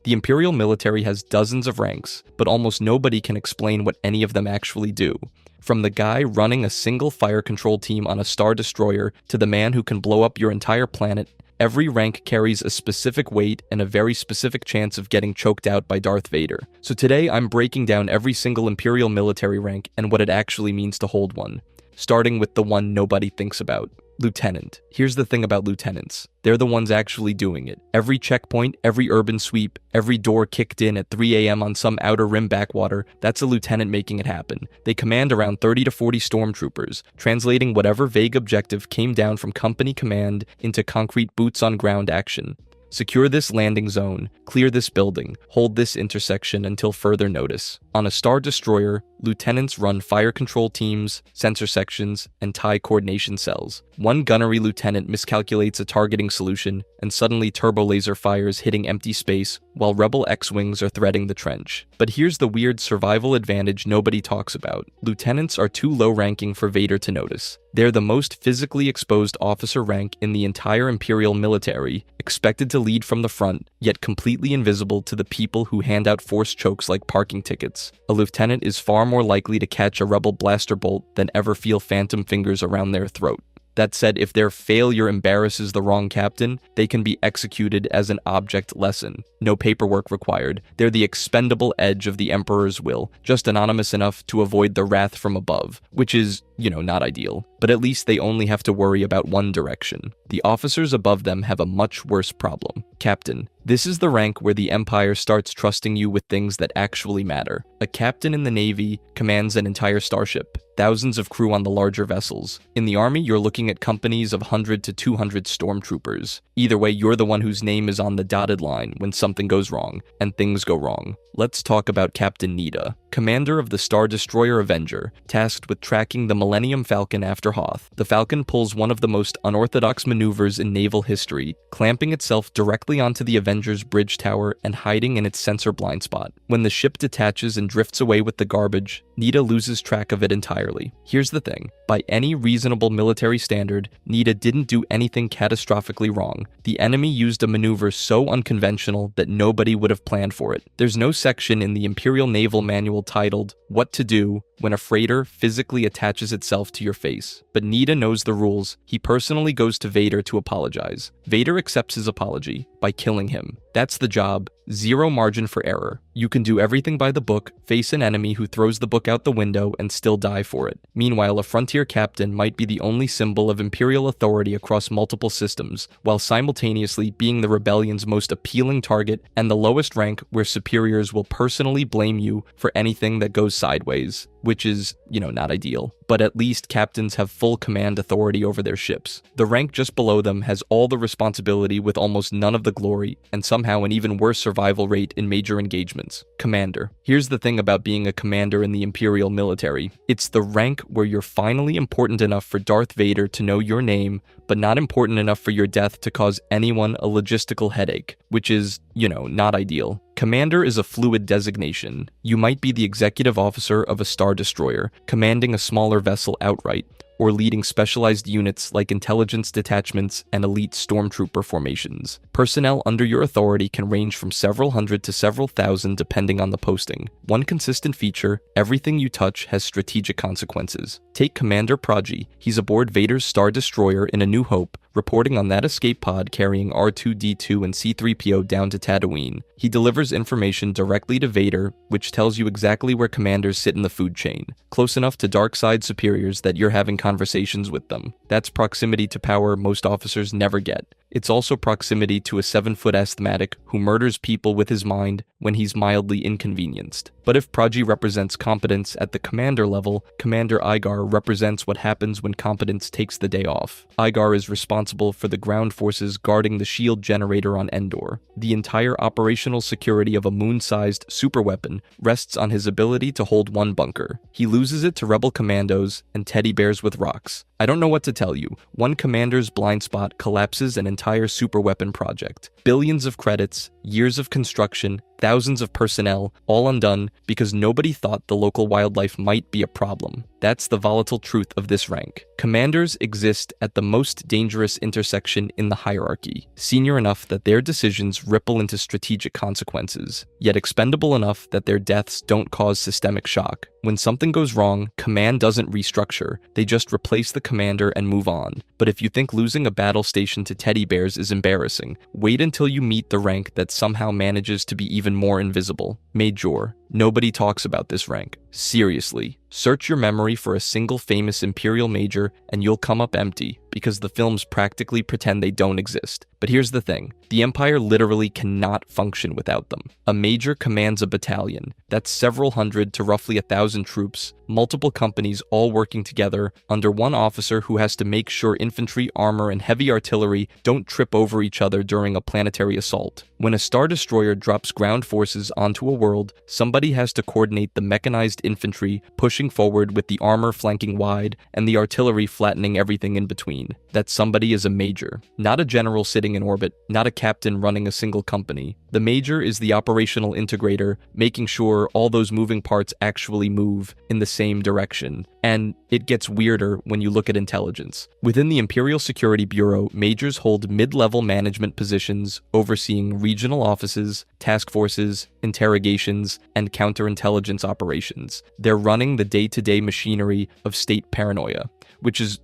The Imperial military has dozens of ranks, but almost nobody can explain what any of them actually do. From the guy running a single fire control team on a Star Destroyer to the man who can blow up your entire planet, every rank carries a specific weight and a very specific chance of getting choked out by Darth Vader. So today I'm breaking down every single Imperial military rank and what it actually means to hold one, starting with the one nobody thinks about. Lieutenant. Here's the thing about lieutenants. They're the ones actually doing it. Every checkpoint, every urban sweep, every door kicked in at 3 a.m. on some outer rim backwater, that's a lieutenant making it happen. They command around 30 to 40 stormtroopers, translating whatever vague objective came down from company command into concrete boots-on-ground action. Secure this landing zone, clear this building, hold this intersection until further notice. On a Star Destroyer, lieutenants run fire control teams, sensor sections, and TIE coordination cells. One gunnery lieutenant miscalculates a targeting solution, and suddenly turbo laser fires hitting empty space while Rebel X-Wings are threading the trench. But here's the weird survival advantage nobody talks about. Lieutenants are too low-ranking for Vader to notice. They're the most physically exposed officer rank in the entire Imperial military, expected to lead from the front, yet completely invisible to the people who hand out force chokes like parking tickets. A lieutenant is far more likely to catch a Rebel blaster bolt than ever feel phantom fingers around their throat. That said, if their failure embarrasses the wrong captain, they can be executed as an object lesson. No paperwork required. They're the expendable edge of the Emperor's will, just anonymous enough to avoid the wrath from above, which is, not ideal. But at least they only have to worry about one direction. The officers above them have a much worse problem. Captain. This is the rank where the Empire starts trusting you with things that actually matter. A captain in the Navy commands an entire starship, thousands of crew on the larger vessels. In the Army, you're looking at companies of 100 to 200 stormtroopers. Either way, you're the one whose name is on the dotted line when something goes wrong, and things go wrong. Let's talk about Captain Needa, commander of the Star Destroyer Avenger, tasked with tracking the Millennium Falcon after Hoth. The Falcon pulls one of the most unorthodox maneuvers in naval history, clamping itself directly onto the Avenger's bridge tower and hiding in its sensor blind spot. When the ship detaches and drifts away with the garbage, Needa loses track of it entirely. Here's the thing. By any reasonable military standard, Needa didn't do anything catastrophically wrong. The enemy used a maneuver so unconventional that nobody would have planned for it. There's no section in the Imperial Naval Manual titled, "What to Do when a freighter physically attaches itself to your face." But Needa knows the rules. He personally goes to Vader to apologize. Vader accepts his apology by killing him. That's the job. Zero margin for error. You can do everything by the book, face an enemy who throws the book out the window, and still die for it. Meanwhile, a frontier captain might be the only symbol of Imperial authority across multiple systems, while simultaneously being the rebellion's most appealing target and the lowest rank where superiors will personally blame you for anything that goes sideways. Which is, not ideal. But at least captains have full command authority over their ships. The rank just below them has all the responsibility with almost none of the glory, and somehow an even worse survival rate in major engagements. Commander. Here's the thing about being a commander in the Imperial military. It's the rank where you're finally important enough for Darth Vader to know your name, but not important enough for your death to cause anyone a logistical headache, which is, not ideal. Commander is a fluid designation. You might be the executive officer of a Star Destroyer, commanding a smaller vessel outright, or leading specialized units like intelligence detachments and elite stormtrooper formations. Personnel under your authority can range from several hundred to several thousand depending on the posting. One consistent feature, everything you touch has strategic consequences. Take Commander Prodigy. He's aboard Vader's Star Destroyer in A New Hope, reporting on that escape pod carrying R2-D2 and C-3PO down to Tatooine. He delivers information directly to Vader, which tells you exactly where commanders sit in the food chain, close enough to dark side superiors that you're having conversations with them. That's proximity to power most officers never get. It's also proximity to a 7-foot asthmatic who murders people with his mind when he's mildly inconvenienced. But if Prodigy represents competence at the commander level, Commander Igar represents what happens when competence takes the day off. Igar is responsible for the ground forces guarding the shield generator on Endor. The entire operational security of a moon-sized superweapon rests on his ability to hold one bunker. He loses it to rebel commandos and teddy bears with rocks. I don't know what to tell you. One commander's blind spot collapses an entire superweapon project. Billions of credits, years of construction, thousands of personnel, all undone because nobody thought the local wildlife might be a problem. That's the volatile truth of this rank. Commanders exist at the most dangerous intersection in the hierarchy, senior enough that their decisions ripple into strategic consequences, yet expendable enough that their deaths don't cause systemic shock. When something goes wrong, command doesn't restructure, they just replace the commander and move on. But if you think losing a battle station to teddy bears is embarrassing, wait until you meet the rank that somehow manages to be even more invisible. Major. Nobody talks about this rank. Seriously. Search your memory for a single famous Imperial major and you'll come up empty, because the films practically pretend they don't exist. But here's the thing. The Empire literally cannot function without them. A major commands a battalion. That's several hundred to roughly 1,000 troops, multiple companies all working together under one officer who has to make sure infantry, armor, and heavy artillery don't trip over each other during a planetary assault. When a Star Destroyer drops ground forces onto a world, somebody has to coordinate the mechanized infantry pushing forward with the armor flanking wide and the artillery flattening everything in between. That somebody is a major, not a general sitting in orbit, not a captain running a single company. The major is the operational integrator, making sure all those moving parts actually move in the same direction. And it gets weirder when you look at intelligence. Within the Imperial Security Bureau, majors hold mid-level management positions overseeing regional offices, task forces, interrogations, and counterintelligence operations. They're running the day-to-day machinery of state paranoia, which is,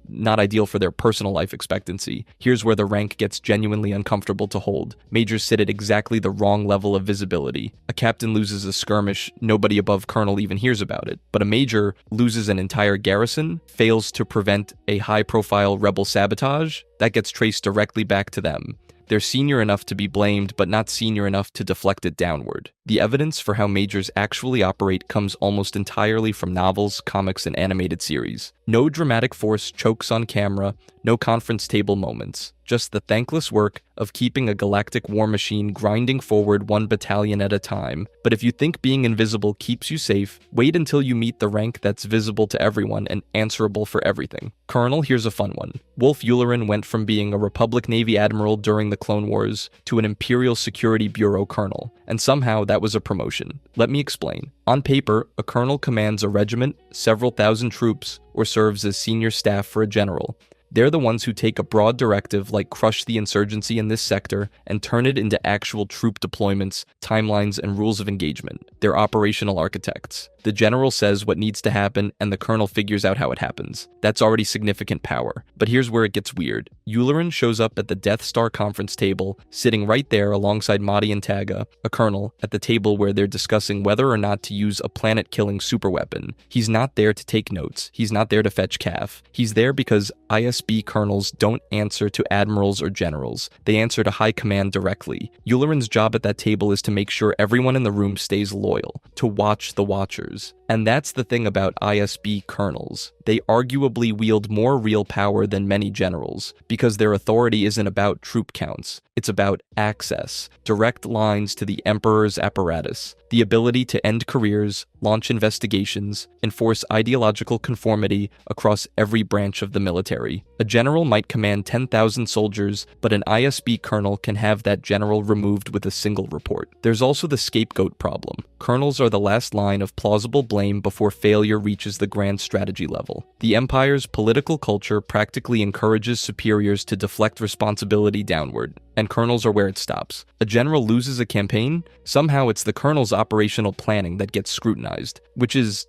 not ideal for their personal life expectancy. Here's where the rank gets genuinely uncomfortable to hold. Majors sit at exactly the wrong level of visibility. A captain loses a skirmish, nobody above colonel even hears about it. But a major loses an entire garrison, fails to prevent a high-profile rebel sabotage, that gets traced directly back to them. They're senior enough to be blamed, but not senior enough to deflect it downward. The evidence for how majors actually operate comes almost entirely from novels, comics, and animated series. No dramatic force chokes on camera, no conference table moments. Just the thankless work of keeping a galactic war machine grinding forward one battalion at a time. But if you think being invisible keeps you safe, wait until you meet the rank that's visible to everyone and answerable for everything. Colonel, here's a fun one. Wolf Ullerin went from being a Republic Navy admiral during the Clone Wars to an Imperial Security Bureau colonel, and somehow that was a promotion. Let me explain. On paper, a colonel commands a regiment, several thousand troops, or serves as senior staff for a general. They're the ones who take a broad directive like crush the insurgency in this sector and turn it into actual troop deployments, timelines, and rules of engagement. They're operational architects. The general says what needs to happen and the colonel figures out how it happens. That's already significant power. But here's where it gets weird. Ullerin shows up at the Death Star conference table, sitting right there alongside Madi and Taga, a colonel, at the table where they're discussing whether or not to use a planet-killing superweapon. He's not there to take notes. He's not there to fetch CAF. He's there because ISB colonels don't answer to admirals or generals. They answer to high command directly. Ullerin's job at that table is to make sure everyone in the room stays loyal, to watch the watchers. And that's the thing about ISB colonels. They arguably wield more real power than many generals, because their authority isn't about troop counts. It's about access, direct lines to the Emperor's apparatus, the ability to end careers, launch investigations, enforce ideological conformity across every branch of the military. A general might command 10,000 soldiers, but an ISB colonel can have that general removed with a single report. There's also the scapegoat problem. Colonels are the last line of plausible blame before failure reaches the grand strategy level. The Empire's political culture practically encourages superiors to deflect responsibility downward, and colonels are where it stops. A general loses a campaign, somehow it's the colonel's operational planning that gets scrutinized, which is,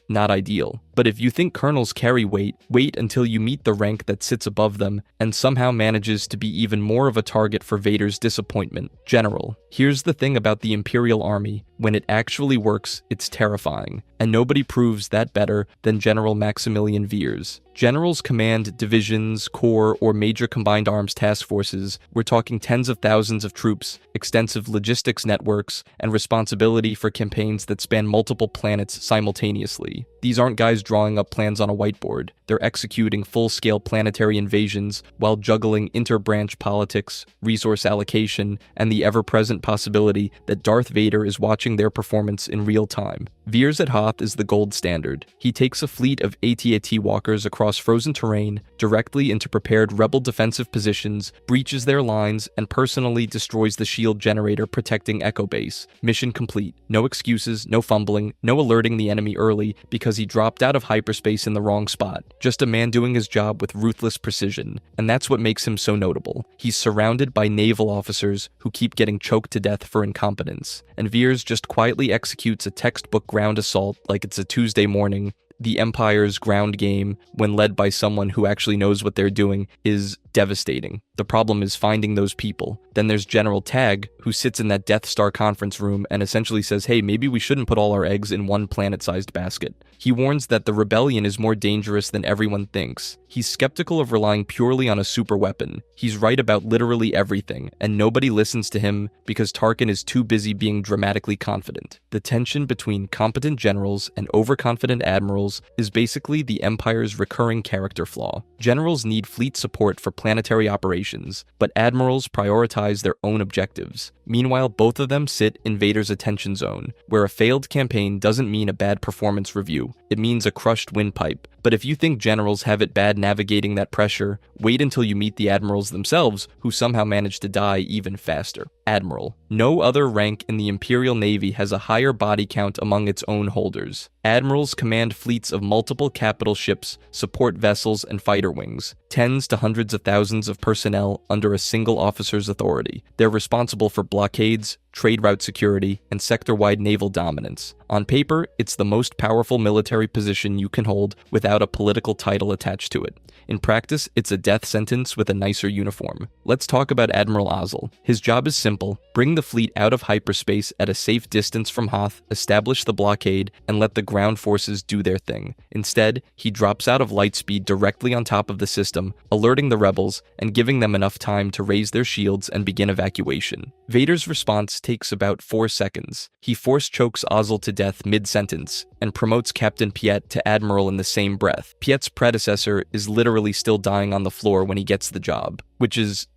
not ideal. But if you think colonels carry weight, wait until you meet the rank that sits above them and somehow manages to be even more of a target for Vader's disappointment. General. Here's the thing about the Imperial Army. When it actually works, it's terrifying, and nobody proves that better than General Maximilian Veers. Generals command divisions, corps, or major combined arms task forces. We're talking tens of thousands of troops, extensive logistics networks, and responsibility for campaigns that span multiple planets simultaneously. These aren't guys drawing up plans on a whiteboard. They're executing full-scale planetary invasions while juggling inter-branch politics, resource allocation, and the ever-present possibility that Darth Vader is watching their performance in real time. Veers at Hoth is the gold standard. He takes a fleet of AT-AT walkers across frozen terrain, directly into prepared rebel defensive positions, breaches their lines, and personally destroys the shield generator protecting Echo Base. Mission complete. No excuses, no fumbling, no alerting the enemy early because he dropped out of hyperspace in the wrong spot. Just a man doing his job with ruthless precision. And that's what makes him so notable. He's surrounded by naval officers who keep getting choked to death for incompetence. And Veers just quietly executes a textbook ground assault like it's a Tuesday morning. The Empire's ground game, when led by someone who actually knows what they're doing, is devastating. The problem is finding those people. Then there's General Tag, who sits in that Death Star conference room and essentially says, hey, maybe we shouldn't put all our eggs in one planet-sized basket. He warns that the rebellion is more dangerous than everyone thinks. He's skeptical of relying purely on a superweapon. He's right about literally everything, and nobody listens to him because Tarkin is too busy being dramatically confident. The tension between competent generals and overconfident admirals is basically the Empire's recurring character flaw. Generals need fleet support for planetary operations, but admirals prioritize their own objectives. Meanwhile, both of them sit in Vader's attention zone, where a failed campaign doesn't mean a bad performance review. It means a crushed windpipe. But if you think generals have it bad navigating that pressure, wait until you meet the admirals themselves, who somehow manage to die even faster. Admiral. No other rank in the Imperial Navy has a higher body count among its own holders. Admirals command fleets of multiple capital ships, support vessels, and fighter wings. Tens to hundreds of thousands of personnel under a single officer's authority. They're responsible for blockades, trade route security, and sector-wide naval dominance. On paper, it's the most powerful military position you can hold without a political title attached to it. In practice, it's a death sentence with a nicer uniform. Let's talk about Admiral Ozzel. His job is simple: bring the fleet out of hyperspace at a safe distance from Hoth, establish the blockade, and let the ground forces do their thing. Instead, he drops out of lightspeed directly on top of the system, alerting the rebels and giving them enough time to raise their shields and begin evacuation. Vader's response takes about 4 seconds. He force chokes Ozzel to death mid-sentence and promotes Captain Piet to Admiral in the same breath. Piet's predecessor is literally still dying on the floor when he gets the job, which is,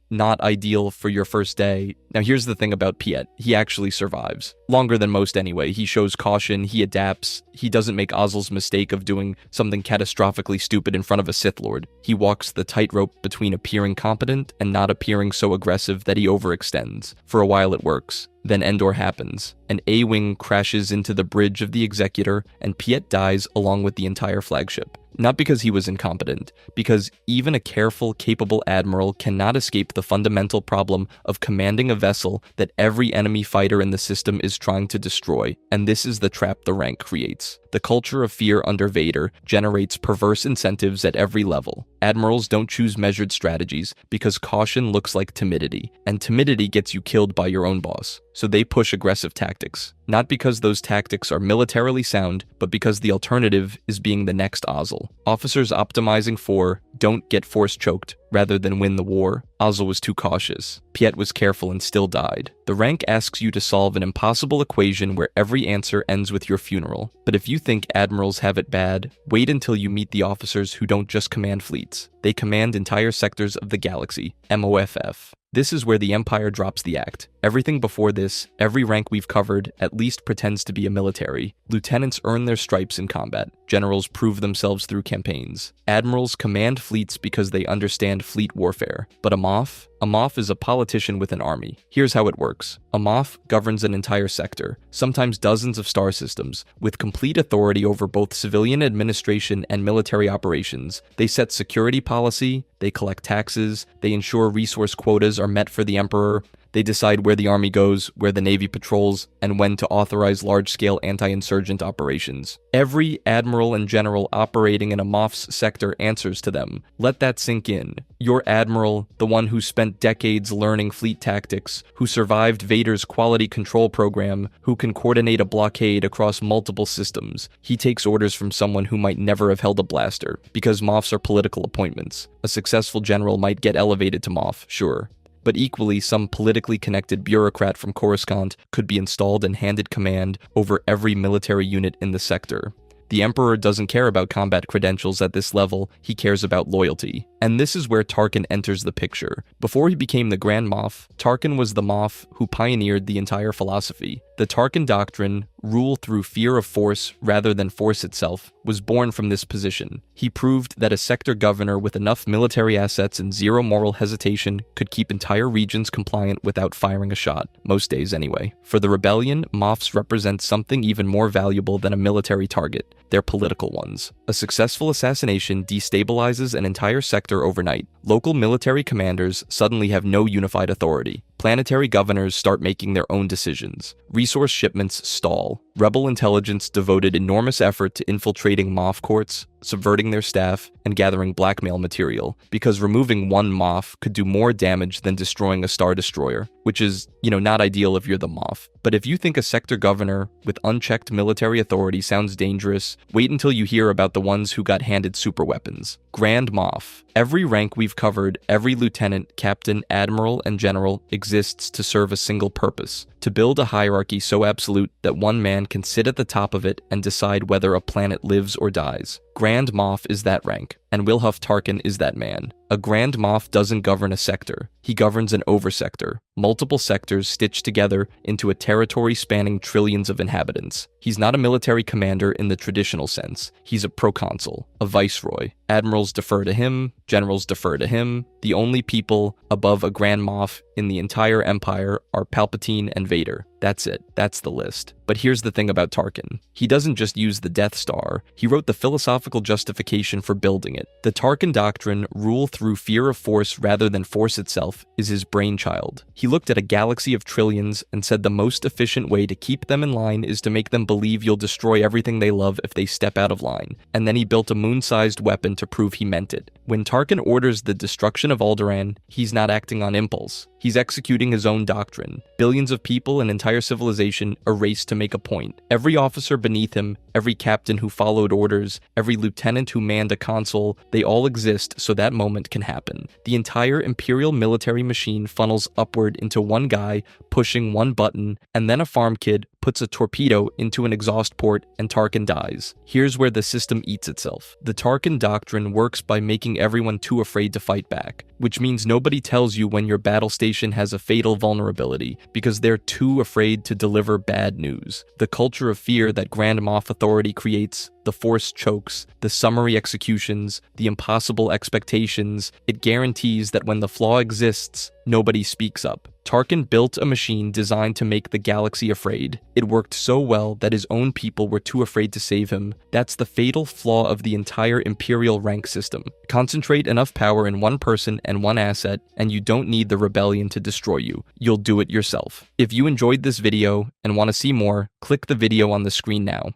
not ideal for your first day. Now here's the thing about Piet. He actually survives. Longer than most anyway. He shows caution, he adapts, he doesn't make Ozzel's mistake of doing something catastrophically stupid in front of a Sith Lord. He walks the tightrope between appearing competent and not appearing so aggressive that he overextends. For a while it works. Then Endor happens. An A-Wing crashes into the bridge of the Executor, and Piet dies along with the entire flagship. Not because he was incompetent, because even a careful, capable admiral cannot escape the fundamental problem of commanding a vessel that every enemy fighter in the system is trying to destroy, and this is the trap the rank creates. The culture of fear under Vader generates perverse incentives at every level. Admirals don't choose measured strategies because caution looks like timidity, and timidity gets you killed by your own boss. So they push aggressive tactics. Not because those tactics are militarily sound, but because the alternative is being the next Ozzel. Officers optimizing for don't get force choked rather than win the war. Ozzel was too cautious. Piet was careful and still died. The rank asks you to solve an impossible equation where every answer ends with your funeral. But if you think admirals have it bad, wait until you meet the officers who don't just command fleets. They command entire sectors of the galaxy. MOFF. This is where the Empire drops the act. Everything before this, every rank we've covered, at least pretends to be a military. Lieutenants earn their stripes in combat. Generals prove themselves through campaigns. Admirals command fleets because they understand fleet warfare. But a Moff? A Moff is a politician with an army. Here's how it works. A Moff governs an entire sector, sometimes dozens of star systems, with complete authority over both civilian administration and military operations. They set security policy, they collect taxes, they ensure resource quotas are met for the Emperor, they decide where the army goes, where the navy patrols, and when to authorize large-scale anti-insurgent operations. Every admiral and general operating in a Moff's sector answers to them. Let that sink in. Your admiral, the one who spent decades learning fleet tactics, who survived Vader's quality control program, who can coordinate a blockade across multiple systems. He takes orders from someone who might never have held a blaster, because Moffs are political appointments. A successful general might get elevated to Moff, sure. But equally, some politically connected bureaucrat from Coruscant could be installed and handed command over every military unit in the sector. The Emperor doesn't care about combat credentials at this level, he cares about loyalty. And this is where Tarkin enters the picture. Before he became the Grand Moff, Tarkin was the Moff who pioneered the entire philosophy. The Tarkin doctrine, rule through fear of force rather than force itself, was born from this position. He proved that a sector governor with enough military assets and zero moral hesitation could keep entire regions compliant without firing a shot, most days anyway. For the rebellion, Moffs represent something even more valuable than a military target. They're political ones. A successful assassination destabilizes an entire sector overnight. Local military commanders suddenly have no unified authority. Planetary governors start making their own decisions. Resource shipments stall. Rebel intelligence devoted enormous effort to infiltrating Moff courts, subverting their staff, and gathering blackmail material, because removing one Moff could do more damage than destroying a Star Destroyer, which is, not ideal if you're the Moff. But if you think a sector governor with unchecked military authority sounds dangerous, wait until you hear about the ones who got handed superweapons. Grand Moff. Every rank we've covered, every lieutenant, captain, admiral, and general exists to serve a single purpose: to build a hierarchy so absolute that one man can sit at the top of it and decide whether a planet lives or dies. Grand Moff is that rank, and Wilhuff Tarkin is that man. A Grand Moff doesn't govern a sector. He governs an oversector, multiple sectors stitched together into a territory spanning trillions of inhabitants. He's not a military commander in the traditional sense. He's a proconsul, a viceroy. Admirals defer to him, generals defer to him. The only people above a Grand Moff in the entire empire are Palpatine and Vader. That's it. That's the list. But here's the thing about Tarkin. He doesn't just use the Death Star. He wrote the philosophical justification for building it. The Tarkin doctrine, rule through fear of force rather than force itself, is his brainchild. He looked at a galaxy of trillions and said the most efficient way to keep them in line is to make them believe you'll destroy everything they love if they step out of line. And then he built a moon-sized weapon to prove he meant it. When Tarkin orders the destruction of Alderaan, he's not acting on impulse. He's executing his own doctrine. Billions of people and entire civilization erased to make a point. Every officer beneath him, every captain who followed orders, every lieutenant who manned a console, they all exist so that moment can happen. The entire Imperial military machine funnels upward into one guy pushing one button, and then a farm kid puts a torpedo into an exhaust port and Tarkin dies. Here's where the system eats itself. The Tarkin doctrine works by making everyone too afraid to fight back, which means nobody tells you when your battle station has a fatal vulnerability, because they're too afraid to deliver bad news. The culture of fear that Grand Moff authority creates, the forced chokes, the summary executions, the impossible expectations, it guarantees that when the flaw exists, nobody speaks up. Tarkin built a machine designed to make the galaxy afraid. It worked so well that his own people were too afraid to save him. That's the fatal flaw of the entire Imperial rank system. Concentrate enough power in one person and one asset, and you don't need the rebellion to destroy you. You'll do it yourself. If you enjoyed this video and want to see more, click the video on the screen now.